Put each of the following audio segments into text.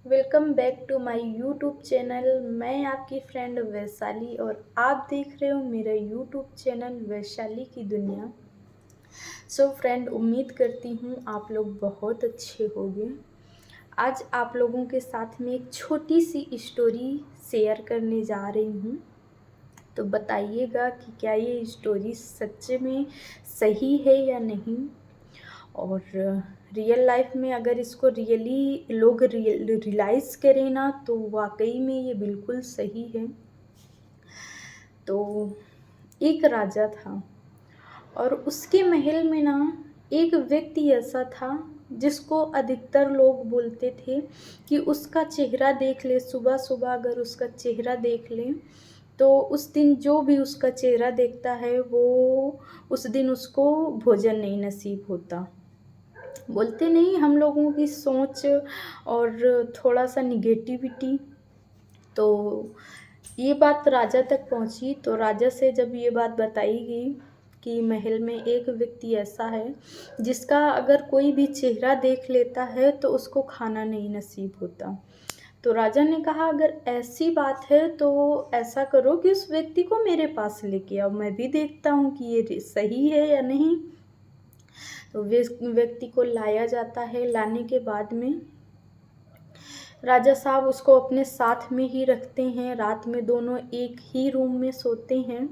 Welcome back to my YouTube channel. मैं आपकी friend Vaishali और आप देख रहे हो मेरा यूट्यूब चैनल वैशाली की दुनिया। सो फ्रेंड, उम्मीद करती हूँ आप लोग बहुत अच्छे होंगे। आज आप लोगों के साथ में एक छोटी सी स्टोरी शेयर करने जा रही हूँ। तो बताइएगा कि क्या ये स्टोरी सच में सही है या नहीं, और रियल लाइफ में अगर इसको रियली लोग रियलाइज़ करें ना तो वाकई में ये बिल्कुल सही है। तो एक राजा था और उसके महल में ना एक व्यक्ति ऐसा था जिसको अधिकतर लोग बोलते थे कि उसका चेहरा देख ले, सुबह सुबह अगर उसका चेहरा देख ले तो उस दिन जो भी उसका चेहरा देखता है वो उस दिन उसको भोजन नहीं नसीब होता। बोलते नहीं, हम लोगों की सोच और थोड़ा सा निगेटिविटी। तो ये बात राजा तक पहुंची। तो राजा से जब ये बात बताई गई कि महल में एक व्यक्ति ऐसा है जिसका अगर कोई भी चेहरा देख लेता है तो उसको खाना नहीं नसीब होता। तो राजा ने कहा, अगर ऐसी बात है तो ऐसा करो कि उस व्यक्ति को मेरे पास लेके आओ, मैं भी देखता हूँ कि ये सही है या नहीं। तो व्यक्ति को लाया जाता है। लाने के बाद में राजा साहब उसको अपने साथ में ही रखते हैं। रात में दोनों एक ही रूम में सोते हैं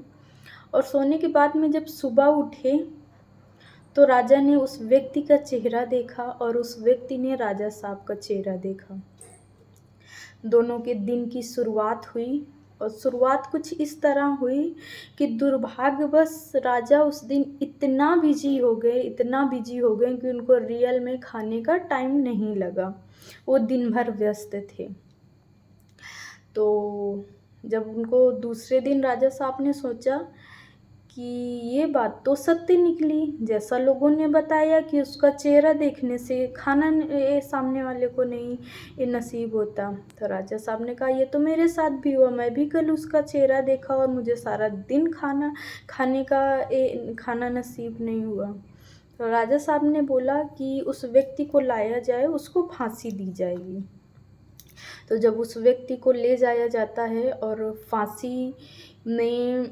और सोने के बाद में जब सुबह उठे तो राजा ने उस व्यक्ति का चेहरा देखा और उस व्यक्ति ने राजा साहब का चेहरा देखा। दोनों के दिन की शुरुआत हुई और शुरुआत कुछ इस तरह हुई कि दुर्भाग्यवश राजा उस दिन इतना बिजी हो गए कि उनको रियल में खाने का टाइम नहीं लगा। वो दिन भर व्यस्त थे। तो जब उनको दूसरे दिन राजा साहब ने सोचा कि ये बात तो सत्य निकली, जैसा लोगों ने बताया कि उसका चेहरा देखने से खाना सामने वाले को नहीं ये नसीब होता। तो राजा साहब ने कहा, ये तो मेरे साथ भी हुआ, मैं भी कल उसका चेहरा देखा और मुझे सारा दिन खाना नसीब नहीं हुआ। तो राजा साहब ने बोला कि उस व्यक्ति को लाया जाए, उसको फांसी दी जाएगी। तो जब उस व्यक्ति को ले जाया जाता है और फांसी में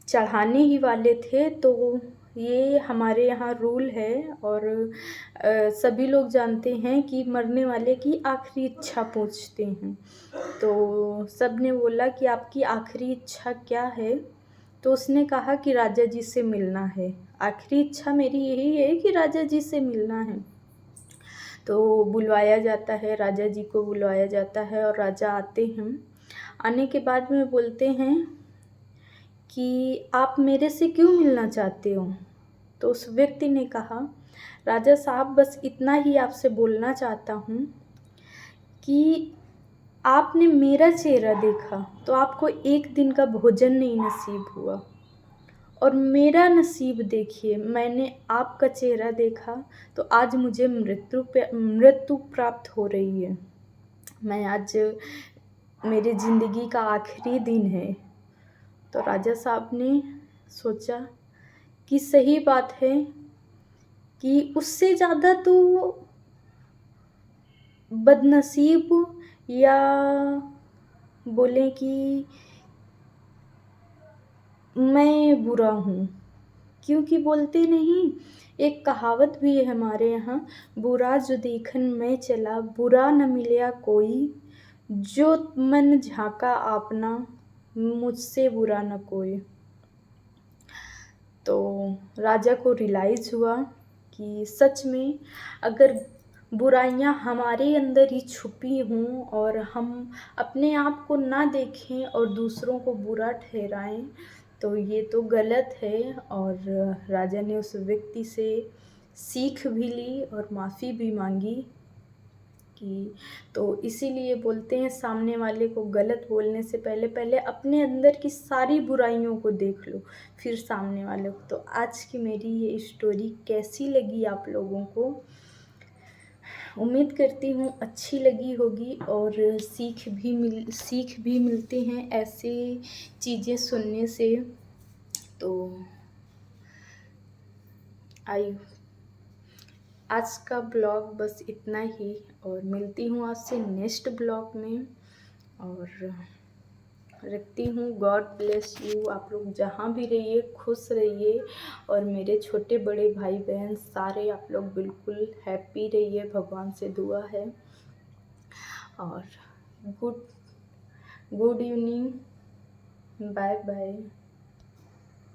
चढ़ाने ही वाले थे तो ये हमारे यहाँ रूल है और सभी लोग जानते हैं कि मरने वाले की आखिरी इच्छा पूछते हैं। तो सब ने बोला कि आपकी आखिरी इच्छा क्या है। तो उसने कहा कि राजा जी से मिलना है। आखिरी इच्छा मेरी यही है कि राजा जी से मिलना है। तो बुलवाया जाता है, राजा जी को बुलवाया जाता है और राजा आते हैं। आने के बाद में बोलते हैं कि आप मेरे से क्यों मिलना चाहते हो। तो उस व्यक्ति ने कहा, राजा साहब बस इतना ही आपसे बोलना चाहता हूँ कि आपने मेरा चेहरा देखा तो आपको एक दिन का भोजन नहीं नसीब हुआ, और मेरा नसीब देखिए, मैंने आपका चेहरा देखा तो आज मुझे मृत्यु प्राप्त हो रही है। मैं आज मेरी ज़िंदगी का आखिरी दिन है। तो राजा साहब ने सोचा कि सही बात है कि उससे ज़्यादा तो बदनसीब, या बोलें कि मैं बुरा हूँ। क्योंकि बोलते नहीं, एक कहावत भी है हमारे यहाँ, बुरा जो देखन में चला बुरा न मिलया कोई, जो मन झाँका आपना मुझसे बुरा न कोई। तो राजा को रियलाइज़ हुआ कि सच में अगर बुराइयां हमारे अंदर ही छुपी हों और हम अपने आप को ना देखें और दूसरों को बुरा ठहराएं तो ये तो गलत है। और राजा ने उस व्यक्ति से सीख भी ली और माफ़ी भी मांगी कि, तो इसीलिए बोलते हैं सामने वाले को गलत बोलने से पहले पहले अपने अंदर की सारी बुराइयों को देख लो, फिर सामने वाले को। तो आज की मेरी ये स्टोरी कैसी लगी आप लोगों को, उम्मीद करती हूँ अच्छी लगी होगी और सीख भी मिलती हैं ऐसे चीज़ें सुनने से। तो आई आज का ब्लॉग बस इतना ही, और मिलती हूँ आपसे नेक्स्ट ब्लॉग में। और रखती हूँ, गॉड ब्लेस यू। आप लोग जहाँ भी रहिए खुश रहिए, और मेरे छोटे बड़े भाई बहन सारे आप लोग बिल्कुल हैप्पी रहिए, भगवान से दुआ है। और good good evening, bye bye.